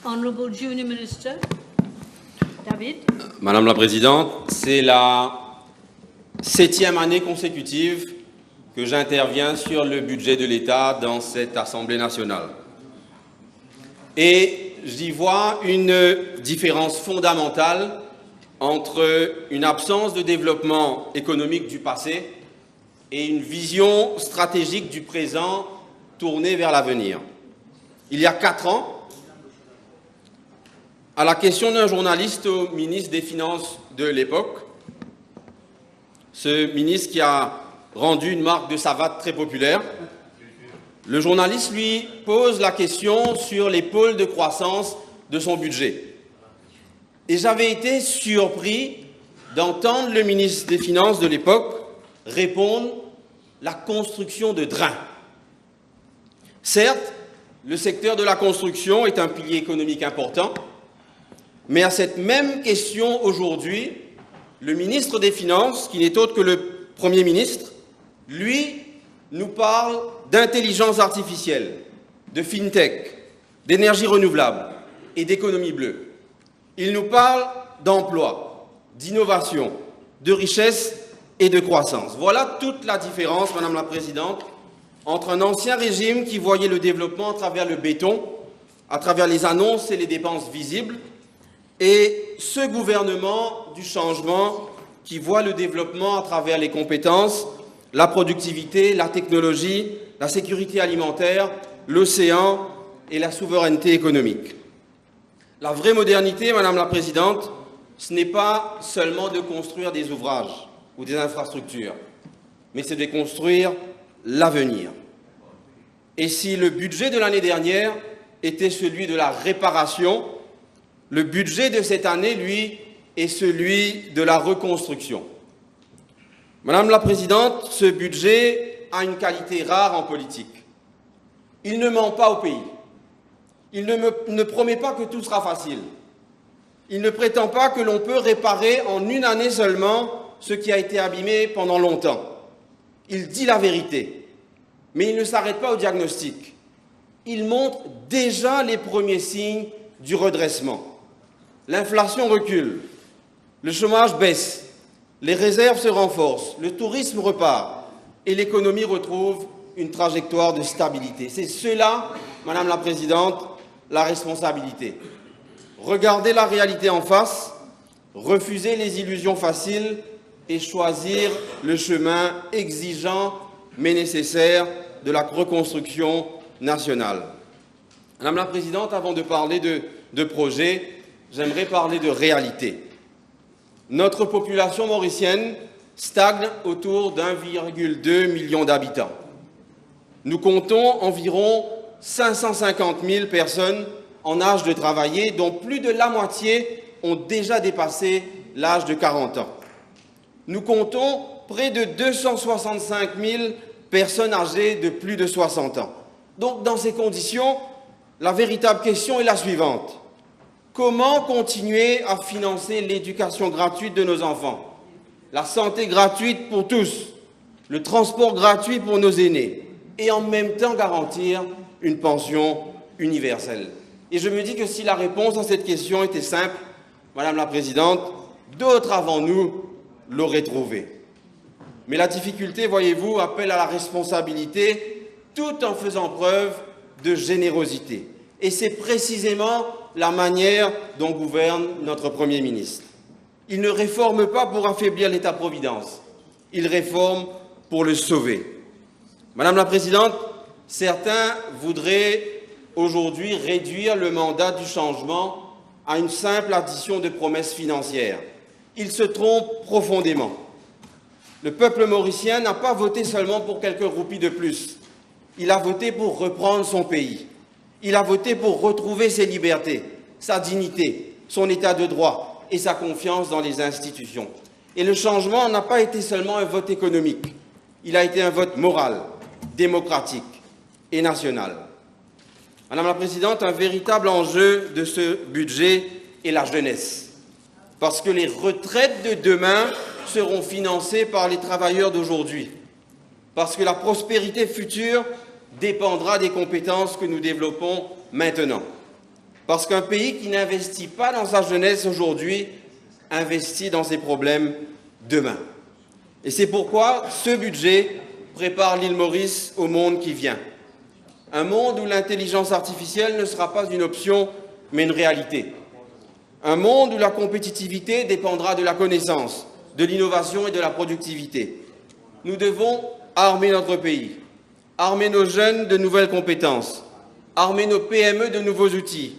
Honourable Junior Minister. David. Madame la Présidente, c'est la 7e année consécutive que j'interviens sur le budget de l'État dans cette Assemblée nationale. Et j'y vois une différence fondamentale entre une absence de développement économique du passé et une vision stratégique du présent tournée vers l'avenir. Il y a 4 ans, à la question d'un journaliste au ministre des Finances de l'époque, ce ministre qui a rendu une marque de savate très populaire, le journaliste lui pose la question sur les pôles de croissance de son budget. Et j'avais été surpris d'entendre le ministre des Finances de l'époque répondre « la construction de drains ». Certes, le secteur de la construction est un pilier économique important, mais à cette même question aujourd'hui, le ministre des Finances, qui n'est autre que le Premier ministre, lui, nous parle d'intelligence artificielle, de fintech, d'énergie renouvelable et d'économie bleue. Il nous parle d'emploi, d'innovation, de richesse et de croissance. Voilà toute la différence, Madame la Présidente, entre un ancien régime qui voyait le développement à travers le béton, à travers les annonces et les dépenses visibles, et ce gouvernement du changement qui voit le développement à travers les compétences, la productivité, la technologie, la sécurité alimentaire, l'océan et la souveraineté économique. La vraie modernité, Madame la Présidente, ce n'est pas seulement de construire des ouvrages ou des infrastructures, mais c'est de construire l'avenir. Et si le budget de l'année dernière était celui de la réparation, le budget de cette année, lui, est celui de la reconstruction. Madame la Présidente, ce budget a une qualité rare en politique. Il ne ment pas au pays. Il ne promet pas que tout sera facile. Il ne prétend pas que l'on peut réparer en une année seulement ce qui a été abîmé pendant longtemps. Il dit la vérité, mais il ne s'arrête pas au diagnostic. Il montre déjà les premiers signes du redressement. L'inflation recule, le chômage baisse, les réserves se renforcent, le tourisme repart et l'économie retrouve une trajectoire de stabilité. C'est cela, Madame la Présidente, la responsabilité. Regarder la réalité en face, refuser les illusions faciles et choisir le chemin exigeant mais nécessaire de la reconstruction nationale. Madame la Présidente, avant de parler de projet, j'aimerais parler de réalité. Notre population mauricienne stagne autour d'1,2 million d'habitants. Nous comptons environ 550 000 personnes en âge de travailler, dont plus de la moitié ont déjà dépassé l'âge de 40 ans. Nous comptons près de 265 000 personnes âgées de plus de 60 ans. Donc, dans ces conditions, la véritable question est la suivante. Comment continuer à financer l'éducation gratuite de nos enfants, la santé gratuite pour tous, le transport gratuit pour nos aînés et en même temps garantir une pension universelle? Et je me dis que si la réponse à cette question était simple, Madame la Présidente, d'autres avant nous l'auraient trouvée. Mais la difficulté, voyez-vous, appelle à la responsabilité tout en faisant preuve de générosité. Et c'est précisément la manière dont gouverne notre Premier ministre. Il ne réforme pas pour affaiblir l'État-providence, il réforme pour le sauver. Madame la Présidente, certains voudraient aujourd'hui réduire le mandat du changement à une simple addition de promesses financières. Ils se trompent profondément. Le peuple mauricien n'a pas voté seulement pour quelques roupies de plus. Il a voté pour reprendre son pays. Il a voté pour retrouver ses libertés, sa dignité, son état de droit et sa confiance dans les institutions. Et le changement n'a pas été seulement un vote économique. Il a été un vote moral, démocratique et national. Madame la Présidente, un véritable enjeu de ce budget est la jeunesse. Parce que les retraites de demain seront financées par les travailleurs d'aujourd'hui. Parce que la prospérité future dépendra des compétences que nous développons maintenant. Parce qu'un pays qui n'investit pas dans sa jeunesse aujourd'hui investit dans ses problèmes demain. Et c'est pourquoi ce budget prépare l'île Maurice au monde qui vient. Un monde où l'intelligence artificielle ne sera pas une option, mais une réalité. Un monde où la compétitivité dépendra de la connaissance, de l'innovation et de la productivité. Nous devons armer notre pays, armer nos jeunes de nouvelles compétences, armer nos PME de nouveaux outils,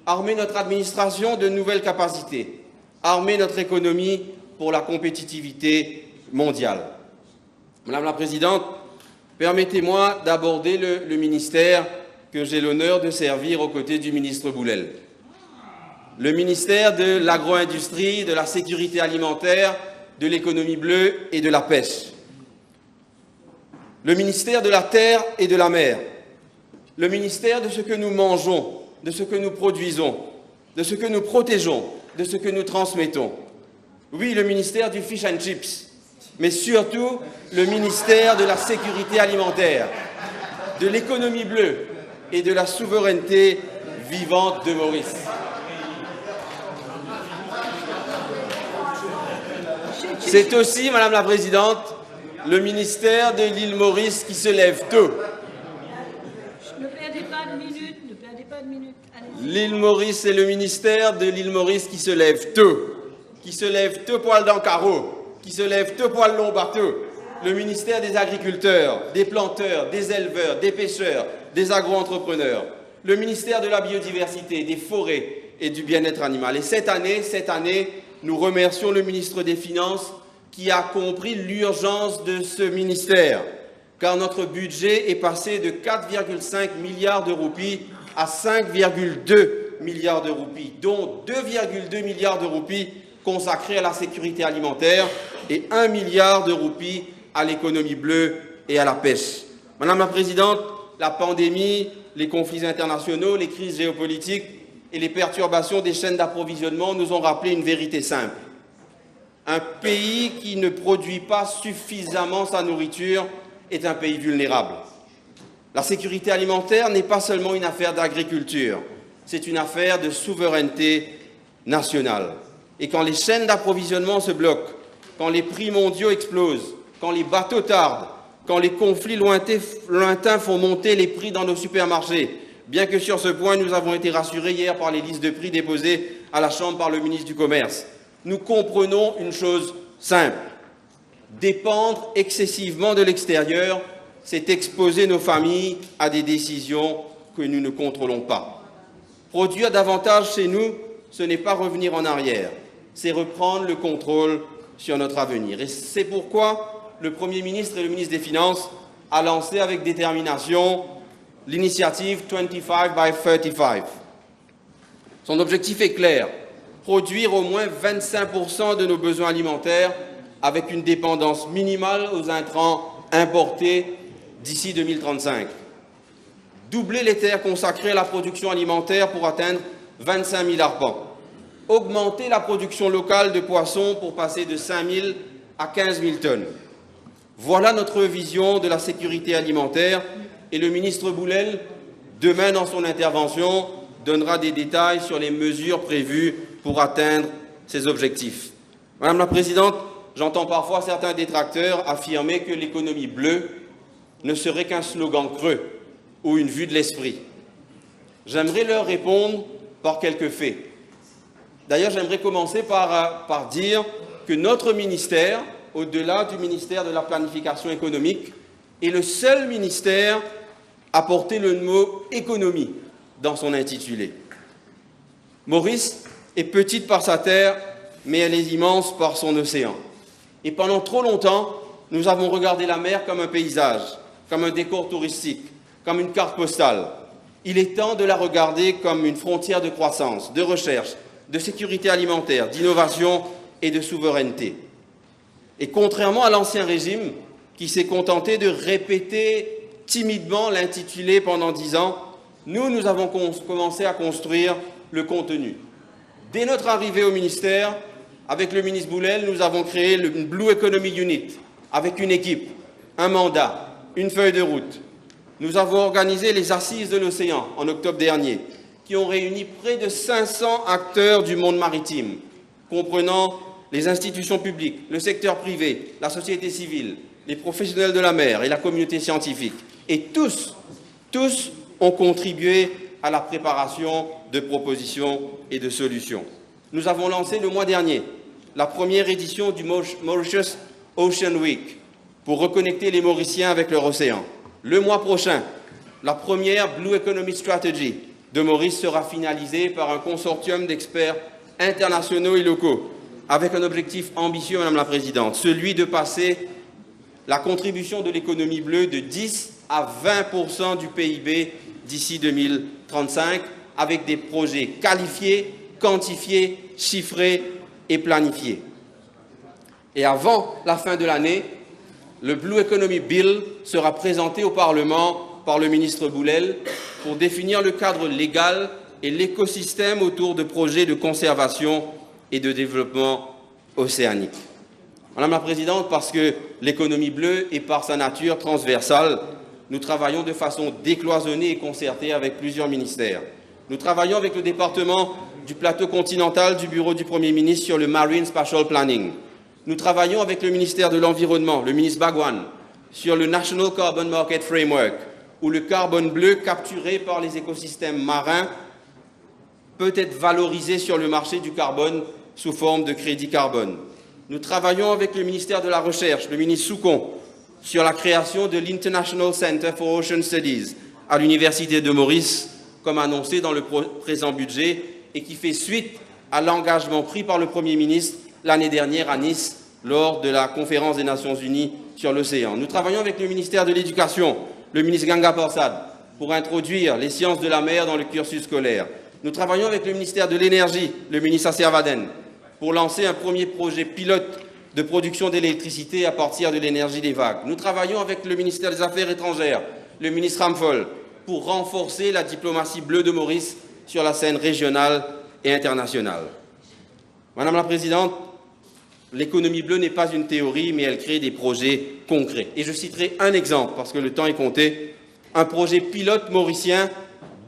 armer notre administration de nouvelles capacités, armer notre économie pour la compétitivité mondiale. Madame la Présidente, permettez-moi d'aborder le ministère que j'ai l'honneur de servir aux côtés du ministre Boulel. Le ministère de l'agro-industrie, de la sécurité alimentaire, de l'économie bleue et de la pêche. Le ministère de la terre et de la mer. Le ministère de ce que nous mangeons, de ce que nous produisons, de ce que nous protégeons, de ce que nous transmettons. Oui, le ministère du fish and chips, mais surtout le ministère de la sécurité alimentaire, de l'économie bleue et de la souveraineté vivante de Maurice. C'est aussi, Madame la Présidente, le ministère de l'île Maurice qui se lève tôt. Ne perdez pas de minutes, ne perdez pas de minutes. L'île Maurice, c'est le ministère de l'île Maurice qui se lève tôt poil dans carreau, qui se lève tôt poil long bateau. Le ministère des agriculteurs, des planteurs, des éleveurs, des pêcheurs, des agro-entrepreneurs. Le ministère de la biodiversité, des forêts et du bien-être animal. Et cette année, nous remercions le ministre des Finances qui a compris l'urgence de ce ministère, car notre budget est passé de 4,5 milliards de roupies à 5,2 milliards de roupies, dont 2,2 milliards de roupies consacrés à la sécurité alimentaire et 1 milliard de roupies à l'économie bleue et à la pêche. Madame la Présidente, la pandémie, les conflits internationaux, les crises géopolitiques et les perturbations des chaînes d'approvisionnement nous ont rappelé une vérité simple. Un pays qui ne produit pas suffisamment sa nourriture est un pays vulnérable. La sécurité alimentaire n'est pas seulement une affaire d'agriculture, c'est une affaire de souveraineté nationale. Et quand les chaînes d'approvisionnement se bloquent, quand les prix mondiaux explosent, quand les bateaux tardent, quand les conflits lointains font monter les prix dans nos supermarchés, bien que sur ce point nous avons été rassurés hier par les listes de prix déposées à la Chambre par le ministre du Commerce, nous comprenons une chose simple. Dépendre excessivement de l'extérieur, c'est exposer nos familles à des décisions que nous ne contrôlons pas. Produire davantage chez nous, ce n'est pas revenir en arrière, c'est reprendre le contrôle sur notre avenir. Et c'est pourquoi le Premier ministre et le ministre des Finances ont lancé avec détermination l'initiative 25 by 35. Son objectif est clair, produire au moins 25% de nos besoins alimentaires avec une dépendance minimale aux intrants importés d'ici 2035. Doubler les terres consacrées à la production alimentaire pour atteindre 25 000 arpents. Augmenter la production locale de poissons pour passer de 5 000 à 15 000 tonnes. Voilà notre vision de la sécurité alimentaire et le ministre Boulel, demain dans son intervention, donnera des détails sur les mesures prévues pour atteindre ces objectifs. Madame la Présidente, j'entends parfois certains détracteurs affirmer que l'économie bleue ne serait qu'un slogan creux ou une vue de l'esprit. J'aimerais leur répondre par quelques faits. D'ailleurs, j'aimerais commencer par dire que notre ministère, au-delà du ministère de la planification économique, est le seul ministère à porter le mot « économie » dans son intitulé. Maurice est petite par sa terre, mais elle est immense par son océan. Et pendant trop longtemps, nous avons regardé la mer comme un paysage, comme un décor touristique, comme une carte postale. Il est temps de la regarder comme une frontière de croissance, de recherche, de sécurité alimentaire, d'innovation et de souveraineté. Et contrairement à l'ancien régime, qui s'est contenté de répéter timidement l'intitulé pendant 10 ans, nous avons commencé à construire le contenu. Dès notre arrivée au ministère, avec le ministre Boulel, nous avons créé le Blue Economy Unit, avec une équipe, un mandat, une feuille de route. Nous avons organisé les Assises de l'océan en octobre dernier, qui ont réuni près de 500 acteurs du monde maritime, comprenant les institutions publiques, le secteur privé, la société civile, les professionnels de la mer et la communauté scientifique. Et tous ont contribué à la préparation de propositions et de solutions. Nous avons lancé le mois dernier la première édition du Mauritius Ocean Week pour reconnecter les Mauriciens avec leur océan. Le mois prochain, la première Blue Economy Strategy de Maurice sera finalisée par un consortium d'experts internationaux et locaux, avec un objectif ambitieux, Madame la Présidente, celui de passer la contribution de l'économie bleue de 10 à 20% du PIB d'ici 2035, avec des projets qualifiés, quantifiés, chiffrés et planifiés. Et avant la fin de l'année, le Blue Economy Bill sera présenté au Parlement par le ministre Boulel pour définir le cadre légal et l'écosystème autour de projets de conservation et de développement océanique. Madame la Présidente, parce que l'économie bleue est par sa nature transversale, nous travaillons de façon décloisonnée et concertée avec plusieurs ministères. Nous travaillons avec le département du plateau continental du bureau du Premier ministre sur le Marine Spatial Planning. Nous travaillons avec le ministère de l'Environnement, le ministre Bagwan, sur le National Carbon Market Framework, où le carbone bleu capturé par les écosystèmes marins peut être valorisé sur le marché du carbone sous forme de crédit carbone. Nous travaillons avec le ministère de la Recherche, le ministre Soukon, sur la création de l'International Center for Ocean Studies à l'Université de Maurice, comme annoncé dans le présent budget, et qui fait suite à l'engagement pris par le Premier ministre l'année dernière à Nice lors de la conférence des Nations Unies sur l'océan. Nous travaillons avec le ministère de l'Éducation, le ministre Ganga Persad, pour introduire les sciences de la mer dans le cursus scolaire. Nous travaillons avec le ministère de l'Énergie, le ministre Asservaden, pour lancer un premier projet pilote de production d'électricité à partir de l'énergie des vagues. Nous travaillons avec le ministère des Affaires étrangères, le ministre Ramphol, pour renforcer la diplomatie bleue de Maurice sur la scène régionale et internationale. Madame la Présidente, l'économie bleue n'est pas une théorie, mais elle crée des projets concrets. Et je citerai un exemple, parce que le temps est compté, un projet pilote mauricien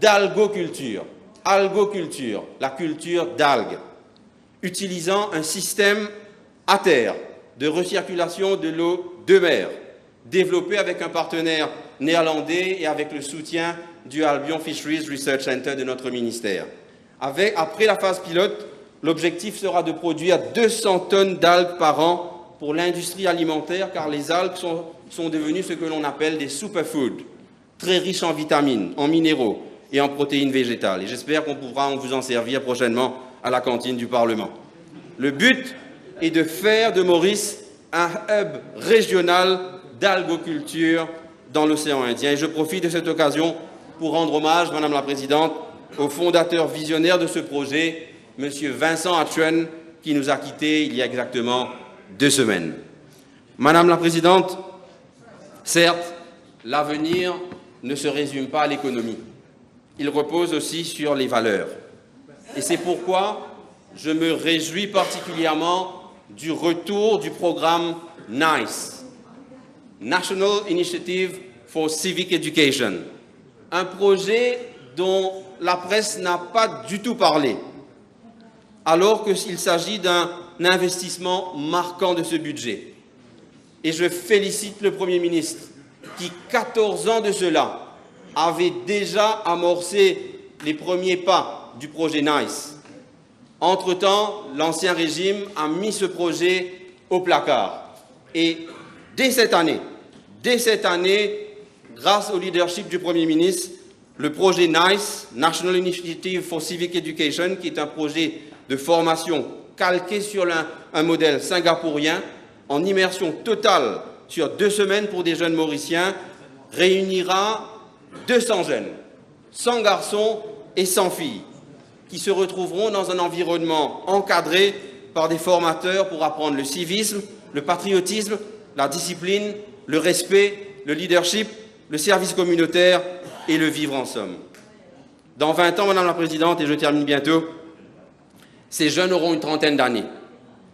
d'algoculture. Algoculture, la culture d'algues, utilisant un système à terre de recirculation de l'eau de mer, développé avec un partenaire néerlandais et avec le soutien du Albion Fisheries Research Center de notre ministère. Après la phase pilote, l'objectif sera de produire 200 tonnes d'algues par an pour l'industrie alimentaire, car les algues sont devenues ce que l'on appelle des superfoods, très riches en vitamines, en minéraux et en protéines végétales. Et j'espère qu'on pourra vous en servir prochainement à la cantine du Parlement. Le but est de faire de Maurice un hub régional d'algoculture dans l'océan Indien. Et je profite de cette occasion pour rendre hommage, Madame la Présidente, au fondateur visionnaire de ce projet, M. Vincent Hatchuen, qui nous a quittés il y a exactement 2 semaines. Madame la Présidente, certes, l'avenir ne se résume pas à l'économie. Il repose aussi sur les valeurs. Et c'est pourquoi je me réjouis particulièrement du retour du programme NICE, National Initiative for Civic Education, un projet dont la presse n'a pas du tout parlé, alors qu'il s'agit d'un investissement marquant de ce budget. Et je félicite le Premier ministre qui, 14 ans de cela, avait déjà amorcé les premiers pas du projet NICE. Entre-temps, l'Ancien Régime a mis ce projet au placard. Et dès cette année, grâce au leadership du Premier ministre, le projet NICE, National Initiative for Civic Education, qui est un projet de formation calqué sur un modèle singapourien, en immersion totale sur 2 semaines pour des jeunes Mauriciens, réunira 200 jeunes, 100 garçons et 100 filles, qui se retrouveront dans un environnement encadré par des formateurs pour apprendre le civisme, le patriotisme, la discipline, le respect, le leadership, le service communautaire et le vivre en somme. Dans 20 ans, Madame la Présidente, et je termine bientôt, ces jeunes auront une trentaine d'années.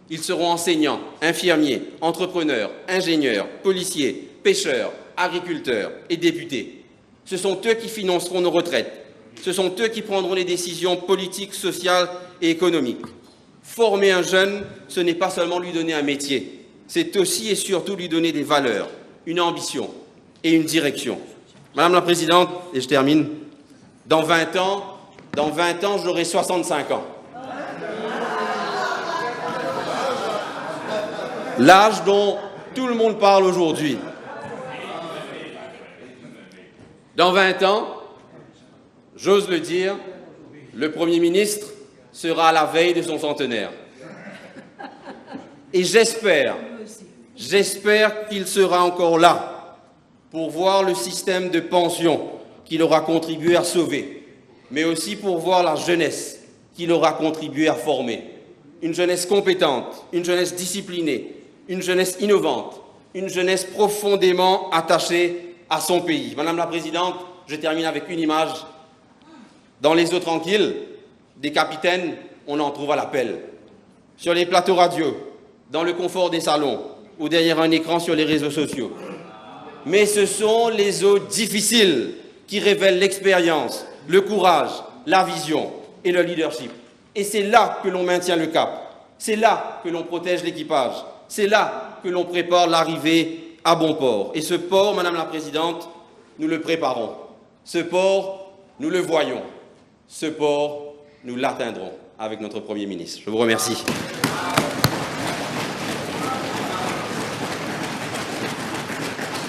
Ils seront enseignants, infirmiers, entrepreneurs, ingénieurs, policiers, pêcheurs, agriculteurs et députés. Ce sont eux qui financeront nos retraites, Ce sont eux qui prendront les décisions politiques, sociales et économiques. Former un jeune, ce n'est pas seulement lui donner un métier, c'est aussi et surtout lui donner des valeurs, une ambition et une direction. Madame la Présidente, et je termine, dans 20 ans, j'aurai 65 ans. L'âge dont tout le monde parle aujourd'hui. Dans 20 ans, j'ose le dire, le Premier ministre sera à la veille de son centenaire. Et j'espère qu'il sera encore là pour voir le système de pension qu'il aura contribué à sauver, mais aussi pour voir la jeunesse qu'il aura contribué à former. Une jeunesse compétente, une jeunesse disciplinée, une jeunesse innovante, une jeunesse profondément attachée à son pays. Madame la Présidente, je termine avec une image. Dans les eaux tranquilles, des capitaines, on en trouve à l'appel. Sur les plateaux radio, dans le confort des salons ou derrière un écran sur les réseaux sociaux. Mais ce sont les eaux difficiles qui révèlent l'expérience, le courage, la vision et le leadership. Et c'est là que l'on maintient le cap. C'est là que l'on protège l'équipage. C'est là que l'on prépare l'arrivée à bon port. Et ce port, Madame la Présidente, nous le préparons. Ce port, nous le voyons. Ce port, nous l'atteindrons avec notre Premier ministre. Je vous remercie.